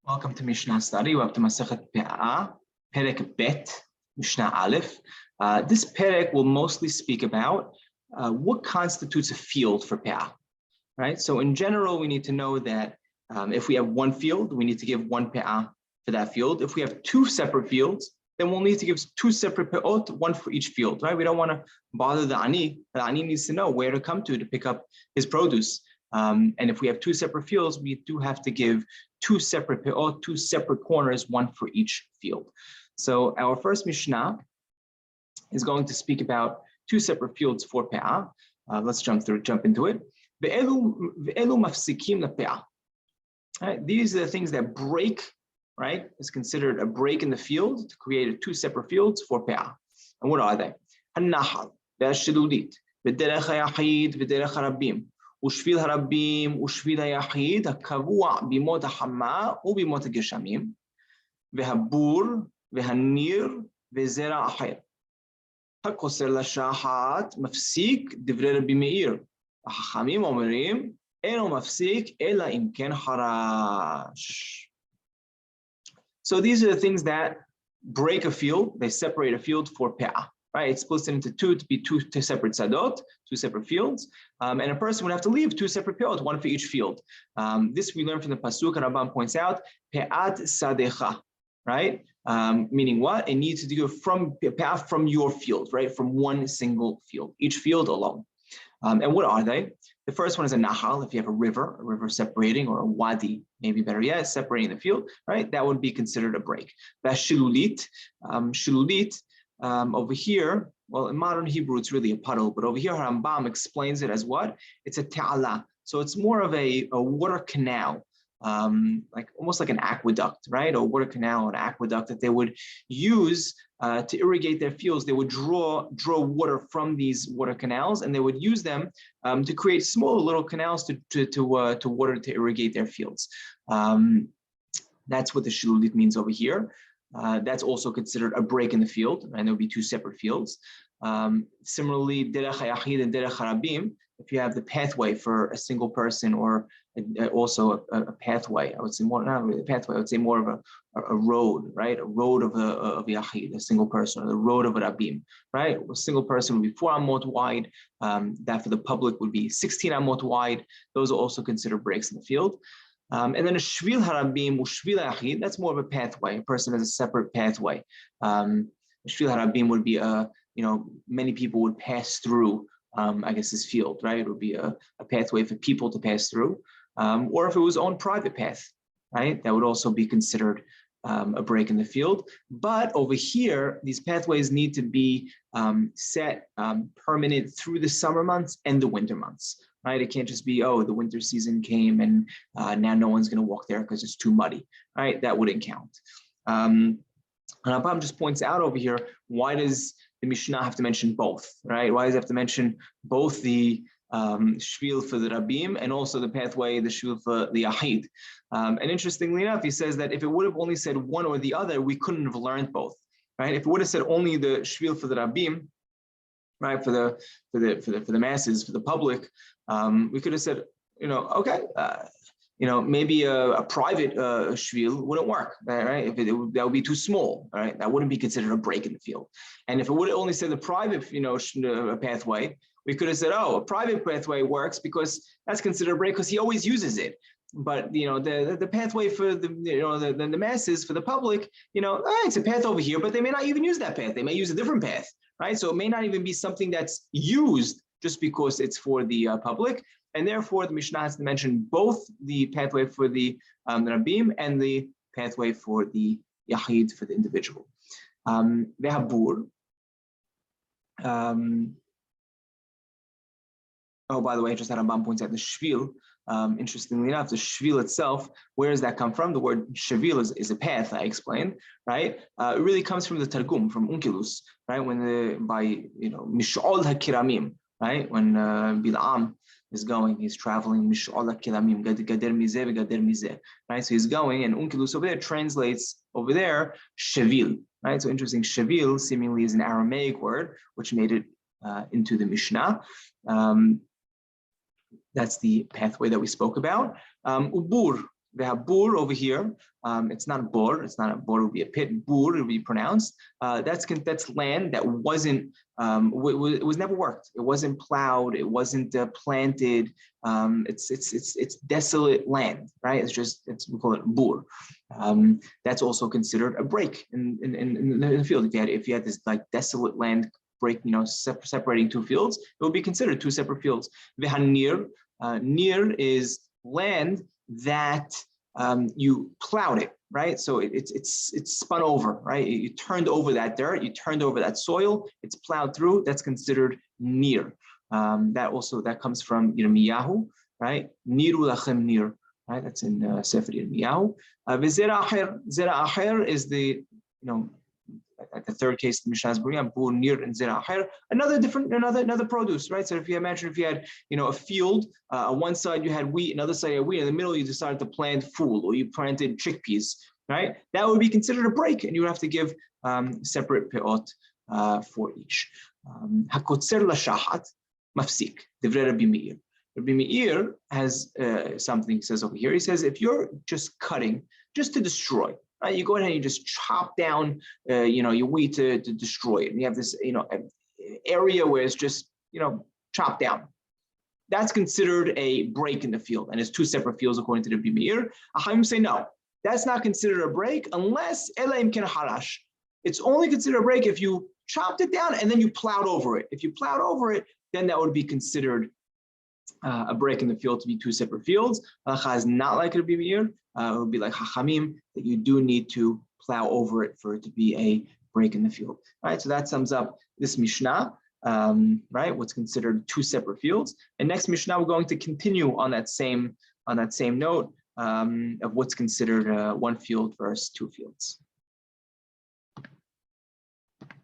Welcome to Mishna study. We're up to Masechet Peah, Perek Bet, Mishna Aleph. This Perek will mostly speak about what constitutes a field for Peah, right? So in general, we need to know that if we have one field, we need to give one Peah for that field. If we have two separate fields, then we'll need to give two separate Pe'ot, one for each field, right? We don't want to bother the Ani. The Ani needs to know where to come to pick up his produce. And if we have two separate fields, we do have to give two separate pe'ot, two separate corners, one for each field. So our first Mishnah is going to speak about two separate fields for pe'ah. Let's jump into it. Right, these are the things that break, right? Is considered a break in the field to create two separate fields for pe'ah. And what are they? An-nahal, ve'ashiludit, ve'derech ha'yachid, ve'derech harabim. ושביל הרבים ושביל היחיד הקבוע בימות החמה ובימות הגשמים והבור והניר וזרע אחר. הקוסר לשעה אחת מפסיק דברי רבי מאיר. החכמים אומרים אינו מפסיק אלא אם כן חרש. So these are the things that break a field, they separate a field for pe'ah. Right, it splits it into two to be two separate sadot, two separate fields, and a person would have to leave two separate pe'ot, one for each field. This we learn from the pasuk. Rambam points out pe'at sadecha, right? Meaning what? It needs to go from pe'ah from your field, right? From one single field, each field alone. And what are they? The first one is a nahal. If you have a river separating, or a wadi, maybe better yet, separating the field, right? That would be considered a break. That's shilulit. Shilulit. Over here, well, in modern Hebrew, it's really a puddle, but over here, Rambam explains it as what? It's a ta'ala. So it's more of a water canal, like almost like an aqueduct, right? A water canal, an aqueduct that they would use to irrigate their fields. They would draw water from these water canals, and they would use them to create small little canals to water to irrigate their fields. That's what the shilulit means over here. That's also considered a break in the field, and there will be two separate fields. Similarly, derech hayachid and derech harabim, if you have the pathway for a single person, or also a pathway, I would say more, not really a pathway, I would say more of a road, right? A road of yachid, a single person, or the road of a rabim, right? A single person would be 4 amot wide. That for the public would be 16 amot wide. Those are also considered breaks in the field. And then a shvil harabim, shvil yachid, that's more of a pathway. A person has a separate pathway. Shvil harabim would be many people would pass through, I guess, this field, right? It would be a pathway for people to pass through. Or if it was own private path, right? That would also be considered a break in the field. But over here, these pathways need to be set permanent through the summer months and the winter months. Right? It can't just be, oh, the winter season came and now no one's going to walk there because it's too muddy, right? That wouldn't count. And Rambam just points out over here, why does the Mishnah have to mention both, right? Why does it have to mention both the shvil for the rabim and also the pathway, the shvil for the yachid? And interestingly enough, he says that if it would have only said one or the other, we couldn't have learned both, right? If it would have said only the shvil for the rabim, right, for the masses, for the public, we could have said, okay, maybe a private shvil wouldn't work, right? If that would be too small, right? That wouldn't be considered a break in the field. And if it would have only said the private, pathway, we could have said, oh, a private pathway works because that's considered a break because he always uses it. But the pathway for the masses, for the public, it's a path over here, but they may not even use that path. They may use a different path, right? So it may not even be something that's used just because it's for the public, and therefore the Mishnah has to mention both the pathway for the rabim and the pathway for the yachid, for the individual. Vehabur. Oh, by the way, just that Rambam points out the shvil. Interestingly enough, the shvil itself, where does that come from? The word shvil is a path, I explained, right? It really comes from the Targum, from Unkilus, right? Mish'ol hakiramim, right? When Bil'am is going, he's traveling, Mish'ol hakiramim, gader mizeh v'gader mizeh, right? So he's going, and Unkilus over there translates over there shvil, right? So interesting, shvil seemingly is an Aramaic word, which made it into the Mishnah. That's the pathway that we spoke about. Ubur, We have bur over here. It's not bor. It's not a bor. It would be a pit. Bur, it would be pronounced. That's land that wasn't. It was never worked. It wasn't plowed. It wasn't planted. It's desolate land, right? We call it bur. That's also considered a break in the field. If you had this like desolate land break, separating two fields, it would be considered two separate fields. Vehanir, nir is land that you plowed it, right? So it's spun over, right? You turned over that dirt, you turned over that soil, it's plowed through. That's considered nir. That comes from Yirmiyahu, right? Niru lachem nir, right? That's in Sefer Yirmiyahu. Zera acher is the the third case the Mishnah is bringing up, bur, nir, and zera acher, another produce, right? So if you had a field, on one side you had wheat, another side you had wheat, in the middle you decided to plant fool, or you planted chickpeas, right? That would be considered a break, and you would have to give separate peot for each. Hakotzer lashahat mafsik, divrei Rabbi Meir. Rabbi Meir has something he says over here. He says if you're just cutting, just to destroy, right? You go ahead and you just chop down, your wheat to destroy it. And you have this, area where it's just, chopped down. That's considered a break in the field, and it's two separate fields according to the Rabbi Meir. Achayim say no, that's not considered a break unless elaim ken harash. It's only considered a break if you chopped it down and then you plowed over it. If you plowed over it, then that would be considered a break in the field to be two separate fields. Halacha is not like Rabbi Meir. It would be like Hachamim, that you do need to plow over it for it to be a break in the field. All right, so that sums up this Mishnah, right? What's considered two separate fields. And next Mishnah, we're going to continue on that same note of what's considered one field versus two fields.